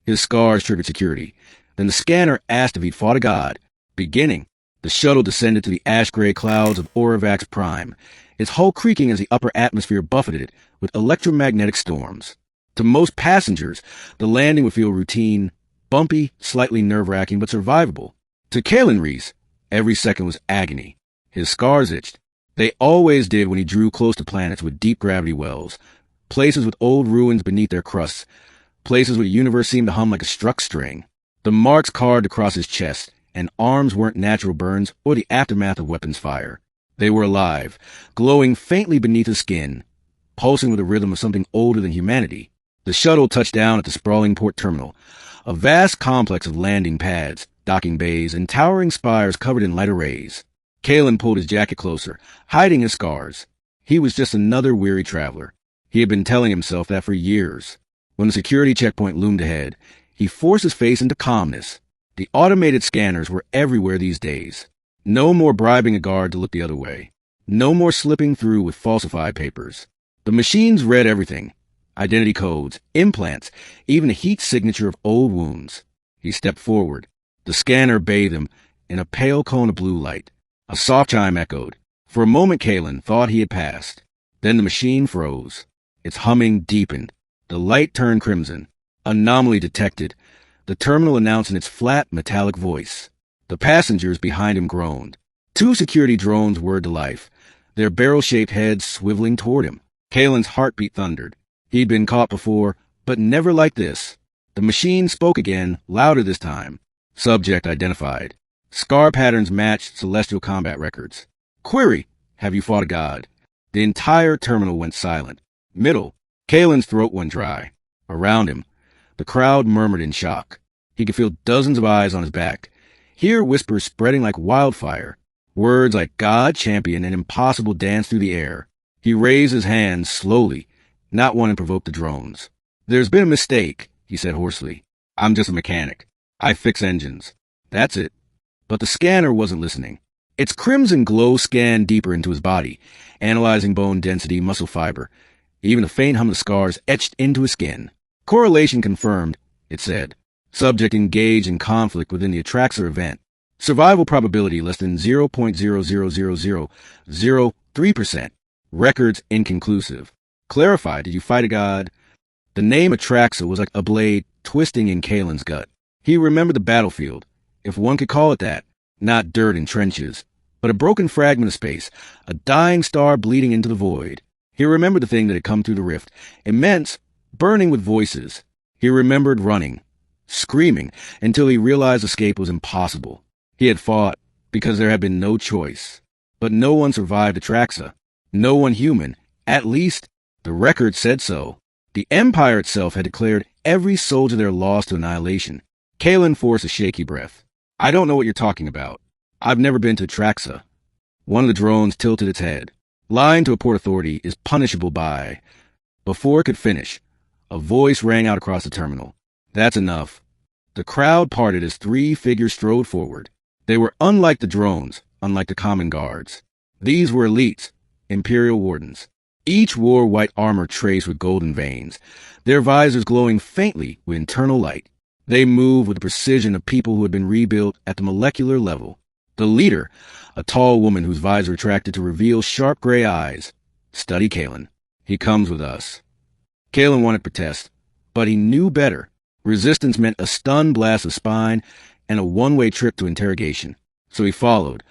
His scars triggered security. Then the scanner asked if he'd fought a god. Beginning, the shuttle descended to the ash-gray clouds of Aurivax Prime, its hull creaking as the upper atmosphere buffeted it with electromagnetic storms. To most passengers, the landing would feel routine, bumpy, slightly nerve-wracking, but survivable. To Kalen Reese, every second was agony. His scars itched. They always did when he drew close to planets with deep gravity wells, places with old ruins beneath their crusts, places where the universe seemed to hum like a struck string. The marks carved across his chest and arms weren't natural burns or the aftermath of weapons fire. They were alive, glowing faintly beneath his skin, pulsing with the rhythm of something older than humanity. The shuttle touched down at the sprawling port terminal, a vast complex of landing pads, docking bays, and towering spires covered in light arrays. Kalen pulled his jacket closer, hiding his scars. He was just another weary traveler. He had been telling himself that for years. When the security checkpoint loomed ahead, he forced his face into calmness. The automated scanners were everywhere these days. No more bribing a guard to look the other way. No more slipping through with falsified papers. The machines read everything. Identity codes, implants, even the heat signature of old wounds. He stepped forward. The scanner bathed him in a pale cone of blue light. A soft chime echoed. For a moment, Kalen thought he had passed. Then the machine froze. Its humming deepened. The light turned crimson. Anomaly detected. The terminal announced in its flat, metallic voice. The passengers behind him groaned. 2 security drones whirred to life, their barrel-shaped heads swiveling toward him. Kalen's heartbeat thundered. He'd been caught before, but never like this. The machine spoke again, louder this time. Subject identified. Scar patterns matched celestial combat records. Query, have you fought a god? The entire terminal went silent. Middle, Kalen's throat went dry. Around him, the crowd murmured in shock. He could feel dozens of eyes on his back. Hear whispers spreading like wildfire. Words like God, champion, and impossible danced through the air. He raised his hands slowly, not wanting to provoke the drones. There's been a mistake, he said hoarsely. I'm just a mechanic. I fix engines. That's it. But the scanner wasn't listening. Its crimson glow scanned deeper into his body, analyzing bone density, muscle fiber. Even the faint hum of scars etched into his skin. Correlation confirmed, it said. Subject engaged in conflict within the Atraxa event. Survival probability less than 0.00003%. Records inconclusive. Clarify, did you fight a god? The name Atraxa was like a blade twisting in Kalen's gut. He remembered the battlefield, if one could call it that. Not dirt and trenches, but a broken fragment of space, a dying star bleeding into the void. He remembered the thing that had come through the rift, immense, burning with voices. He remembered running, screaming, until he realized escape was impossible. He had fought because there had been no choice. But no one survived Atraxa. No one human. At least, the record said so. The Empire itself had declared every soldier there lost to annihilation. Kalen forced a shaky breath. I don't know what you're talking about. I've never been to Atraxa. One of the drones tilted its head. Lying to a port authority is punishable by... Before it could finish, a voice rang out across the terminal. That's enough. The crowd parted as 3 figures strode forward. They were unlike the drones, unlike the common guards. These were elites, Imperial wardens. Each wore white armor traced with golden veins, their visors glowing faintly with internal light. They moved with the precision of people who had been rebuilt at the molecular level. The leader, a tall woman whose visor retracted to reveal sharp gray eyes. Study Kalen. He comes with us. Kalen wanted to protest, but he knew better. Resistance meant a stun blast of spine and a one-way trip to interrogation. So he followed,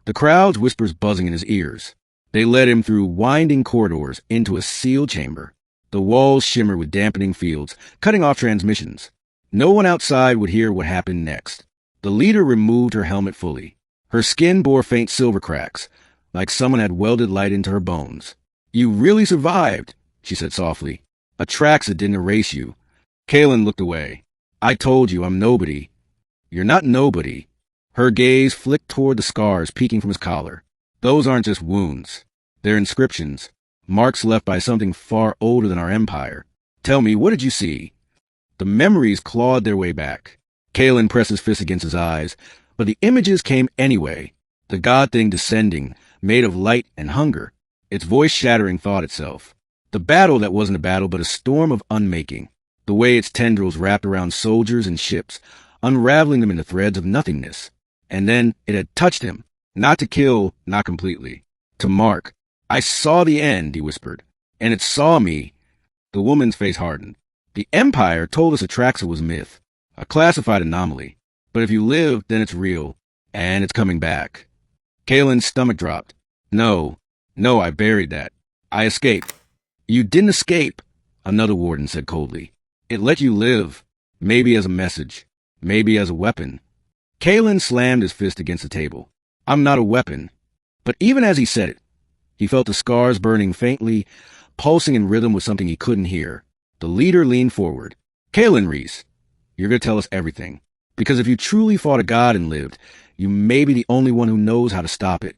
the crowd's whispers buzzing in his ears. They led him through winding corridors into a sealed chamber. The walls shimmered with dampening fields, cutting off transmissions. No one outside would hear what happened next. The leader removed her helmet fully. Her skin bore faint silver cracks, like someone had welded light into her bones. You really survived, she said softly. Atraxa didn't erase you. Kalen looked away. I told you I'm nobody. You're not nobody. Her gaze flicked toward the scars peeking from his collar. Those aren't just wounds. They're inscriptions, marks left by something far older than our empire. Tell me, what did you see? The memories clawed their way back. Kalen pressed his fist against his eyes, but the images came anyway. The god thing descending, made of light and hunger, its voice shattering thought itself. The battle that wasn't a battle but a storm of unmaking. the way its tendrils wrapped around soldiers and ships, unraveling them into threads of nothingness. And then it had touched him. Not to kill, not completely. To mark. I saw the end, he whispered. And it saw me. The woman's face hardened. The Empire told us Atraxa was myth, a classified anomaly. But if you live, then it's real. And it's coming back. Kalen's stomach dropped. No, I buried that. I escaped. You didn't escape, another warden said coldly. It let you live. Maybe as a message. Maybe as a weapon. Kalen slammed his fist against the table. I'm not a weapon. But even as he said it, he felt the scars burning faintly, pulsing in rhythm with something he couldn't hear. The leader leaned forward. Kalen Reese, you're going to tell us everything. Because if you truly fought a god and lived, you may be the only one who knows how to stop it.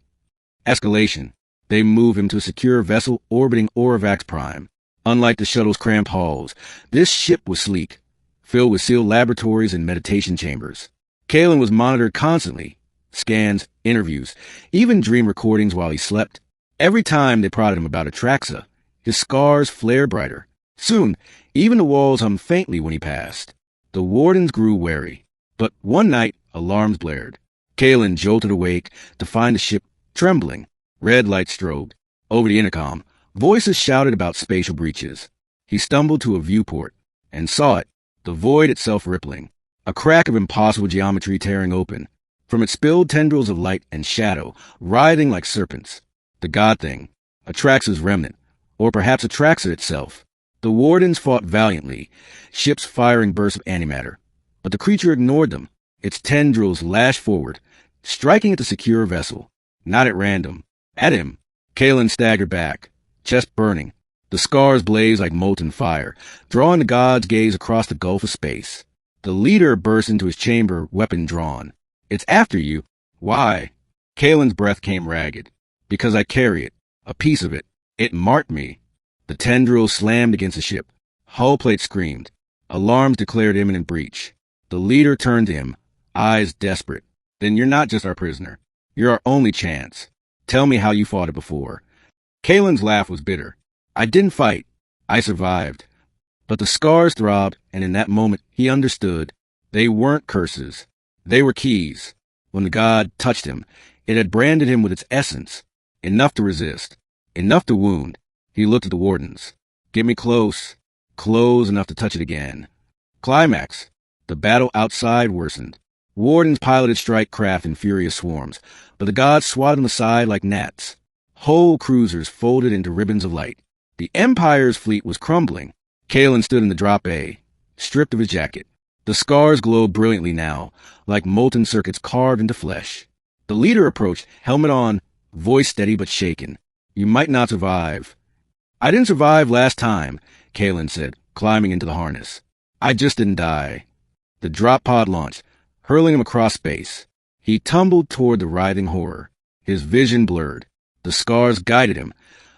Escalation. They move him to a secure vessel orbiting Aurivax Prime. Unlike the shuttle's cramped halls, this ship was sleek, filled with sealed laboratories and meditation chambers. Kalen was monitored constantly. Scans, interviews, even dream recordings while he slept. Every time they prodded him about Atraxa, his scars flared brighter. Soon, even the walls hummed faintly when he passed. The wardens grew wary. But one night, alarms blared. Kalen jolted awake to find the ship trembling. Red lights strobed. Over the intercom, voices shouted about spatial breaches. He stumbled to a viewport and saw it, the void itself rippling, a crack of impossible geometry tearing open. From its spilled tendrils of light and shadow, writhing like serpents. The god thing, Atraxa's remnant, or perhaps Atraxa itself. The wardens fought valiantly, ships firing bursts of antimatter. But the creature ignored them. Its tendrils lashed forward, striking at the secure vessel. Not at random. At him. Kalen staggered back, chest burning. The scars blazed like molten fire, drawing the god's gaze across the gulf of space. The leader burst into his chamber, weapon drawn. It's after you. Why? Kalen's breath came ragged. Because I carry it. A piece of it. It marked me. The tendrils slammed against the ship. Hull plate screamed. Alarms declared imminent breach. The leader turned to him, eyes desperate. Then you're not just our prisoner. You're our only chance. Tell me how you fought it before. Kalen's laugh was bitter. I didn't fight. I survived. But the scars throbbed, and in that moment he understood. They weren't curses. They were keys. When the god touched him, it had branded him with its essence. Enough to resist. Enough to wound. He looked at the wardens. Get me close. Close enough to touch it again. Climax. The battle outside worsened. Wardens piloted strike craft in furious swarms, but the gods swatted them aside like gnats. Whole cruisers folded into ribbons of light. The Empire's fleet was crumbling. Kalen stood in the drop bay, stripped of his jacket. The scars glowed brilliantly now, like molten circuits carved into flesh. The leader approached, helmet on, voice steady but shaken. You might not survive. I didn't survive last time, Kalen said, climbing into the harness. I just didn't die. The drop pod launched, hurling him across space. He tumbled toward the writhing horror, his vision blurred. The scars guided him,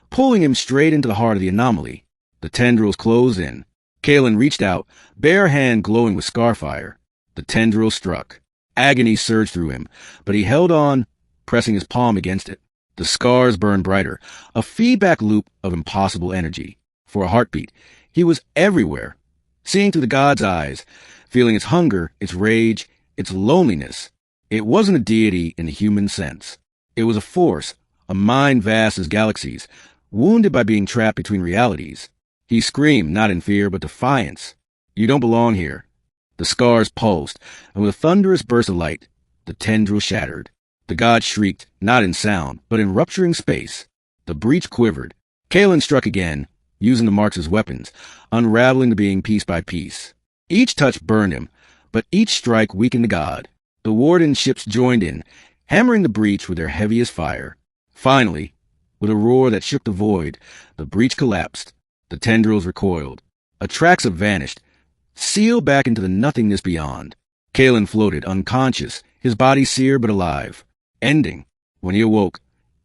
pulling him straight into the heart of the anomaly. The tendrils closed in. Kalen reached out, bare hand glowing with scar fire. The tendril struck. Agony surged through him, but he held on, pressing his palm against it. The scars burned brighter, a feedback loop of impossible energy. For a heartbeat, he was everywhere, seeing through the god's eyes, feeling its hunger, its rage, its loneliness. It wasn't a deity in the human sense. It was a force, a mind vast as galaxies, wounded by being trapped between realities. He screamed, not in fear, but defiance. You don't belong here. The scars pulsed, and with a thunderous burst of light, the tendril shattered. The god shrieked, not in sound, but in rupturing space. The breach quivered. Kalen struck again, using the marks as weapons, unraveling the being piece by piece. Each touch burned him, but each strike weakened the god. The warden ships joined in, hammering the breach with their heaviest fire. Finally, with a roar that shook the void, the breach collapsed. The tendrils recoiled. Atraxa vanished, sealed back into the nothingness beyond. Kalen floated, unconscious, his body seared but alive. Ending. When he awoke,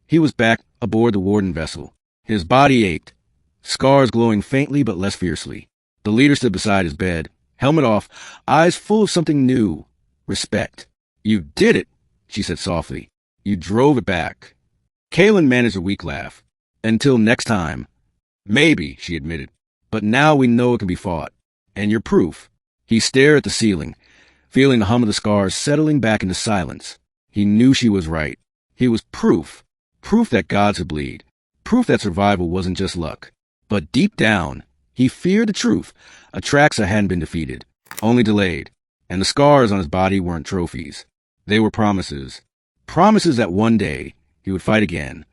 he was back aboard the warden vessel. His body ached, scars glowing faintly but less fiercely. The leader stood beside his bed, helmet off, eyes full of something new. Respect. You did it, she said softly. You drove it back. Kalen managed a weak laugh. Until next time. Maybe, she admitted. But now we know it can be fought. And your proof. He stared at the ceiling, feeling the hum of the scars settling back into silence. He knew she was right. He was proof. Proof that gods could bleed. Proof that survival wasn't just luck. But deep down, he feared the truth. Atraxa hadn't been defeated, only delayed. And the scars on his body weren't trophies. They were promises. Promises that one day he would fight again.